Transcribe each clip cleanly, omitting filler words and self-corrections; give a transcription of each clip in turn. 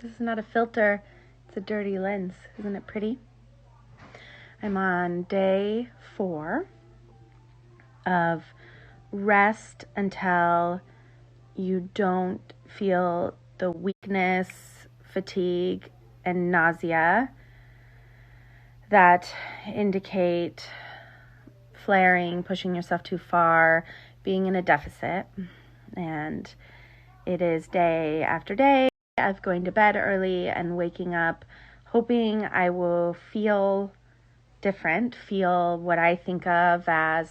This is not a filter, it's a dirty lens. Isn't it pretty? I'm on day 4 of rest until you don't feel the weakness, fatigue, and nausea that indicate flaring, pushing yourself too far, being in a deficit. And it is day after day of going to bed early and waking up hoping I will feel different, feel what I think of as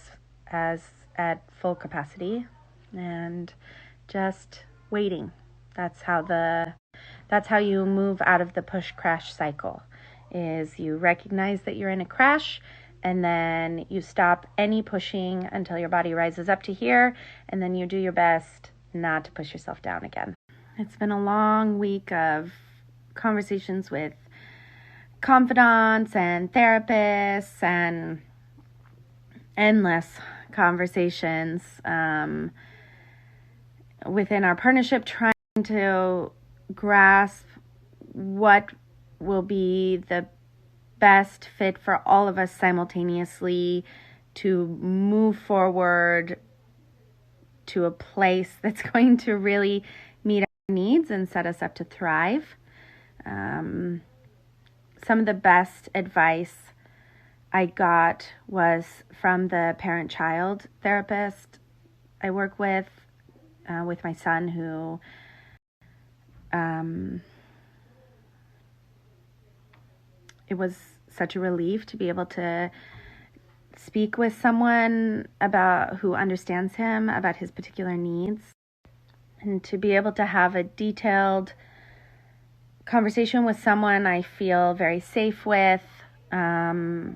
at full capacity, and just waiting. That's how you move out of the push crash cycle, is you recognize that you're in a crash, and then you stop any pushing until your body rises up to here, and then you do your best not to push yourself down again. It's been a long week of conversations with confidants and therapists and endless conversations within our partnership, trying to grasp what will be the best fit for all of us simultaneously to move forward to a place that's going to really meet our needs and set us up to thrive. Some of the best advice I got was from the parent-child therapist I work with my son, who it was such a relief to be able to speak with someone about who understands him, about his particular needs, and to be able to have a detailed conversation with someone I feel very safe with, and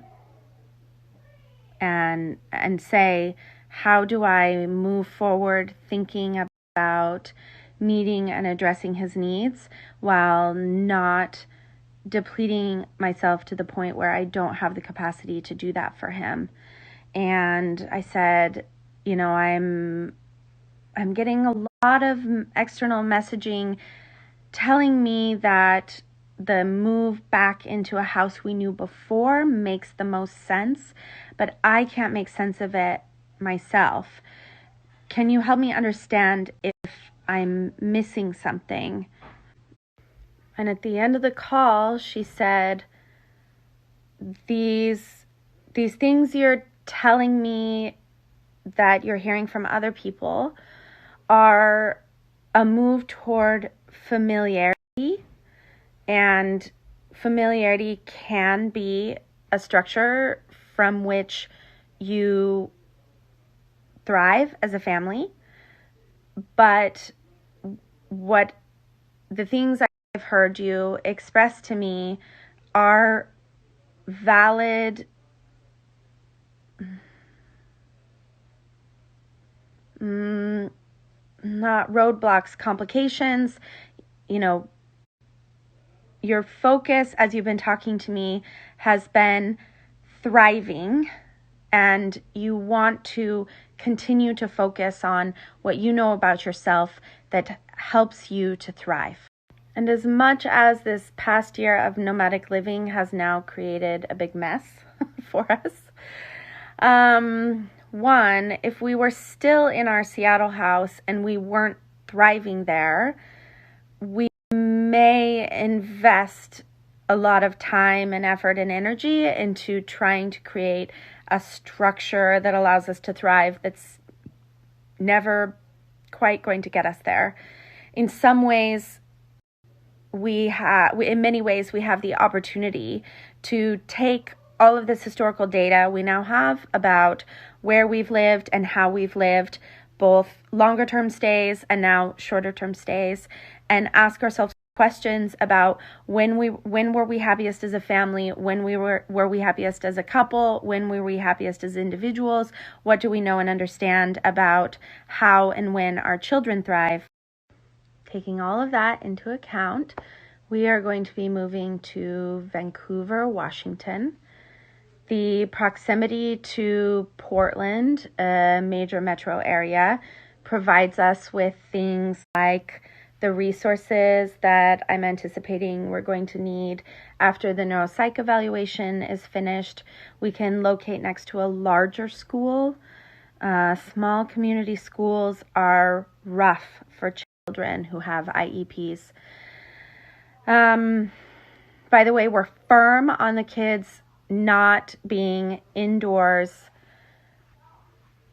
say, how do I move forward thinking about meeting and addressing his needs while not depleting myself to the point where I don't have the capacity to do that for him. And I said, I'm getting a lot of external messaging telling me that the move back into a house we knew before makes the most sense, but I can't make sense of it myself. Can you help me understand if I'm missing something? And at the end of the call, she said, these things you're telling me that you're hearing from other people are a move toward familiarity, and familiarity can be a structure from which you thrive as a family. But what the things I've heard you express to me are valid not roadblocks, complications. Your focus as you've been talking to me has been thriving, and you want to continue to focus on what you know about yourself that helps you to thrive. And as much as this past year of nomadic living has now created a big mess for us, one, if we were still in our Seattle house and we weren't thriving there, we may invest a lot of time and effort and energy into trying to create a structure that allows us to thrive that's never quite going to get us there. In some ways, in many ways, we have the opportunity to take all of this historical data we now have about where we've lived and how we've lived, both longer term stays and now shorter term stays, and ask ourselves questions about when were we happiest as a family, when were we happiest as a couple, when were we happiest as individuals, what do we know and understand about how and when our children thrive. Taking all of that into account, we are going to be moving to Vancouver, Washington. The proximity to Portland, a major metro area, provides us with things like the resources that I'm anticipating we're going to need after the neuropsych evaluation is finished. We can locate next to a larger school. Small community schools are rough for children who have IEPs. By the way, we're firm on the kids not being indoors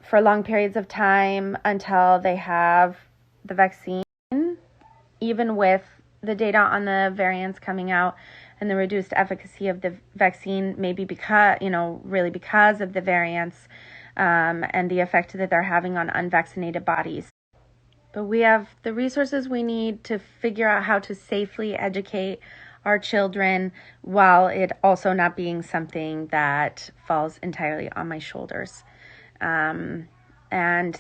for long periods of time until they have the vaccine, even with the data on the variants coming out and the reduced efficacy of the vaccine, maybe because, really because of the variants and the effect that they're having on unvaccinated bodies. But we have the resources we need to figure out how to safely educate our children while it also not being something that falls entirely on my shoulders. And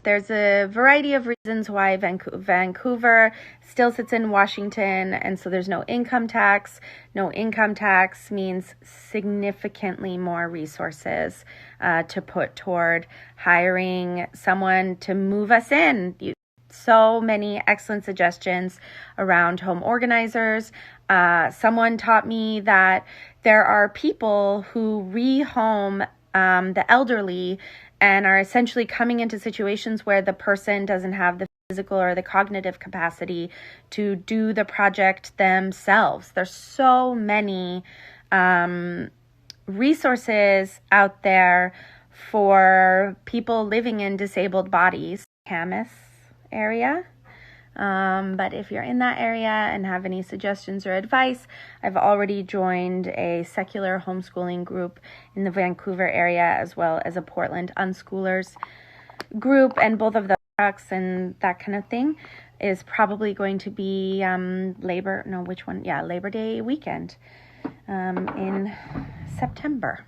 there's a variety of reasons why Vancouver still sits in Washington, and so there's no income tax. No income tax means significantly more resources to put toward hiring someone to move us in. So many excellent suggestions around home organizers. Someone taught me that there are people who rehome the elderly and are essentially coming into situations where the person doesn't have the physical or the cognitive capacity to do the project themselves. There's so many resources out there for people living in disabled bodies. Camas area. But if you're in that area and have any suggestions or advice, I've already joined a secular homeschooling group in the Vancouver area, as well as a Portland unschoolers group, and both of the talks and that kind of thing is probably going to be Labor Day weekend in September.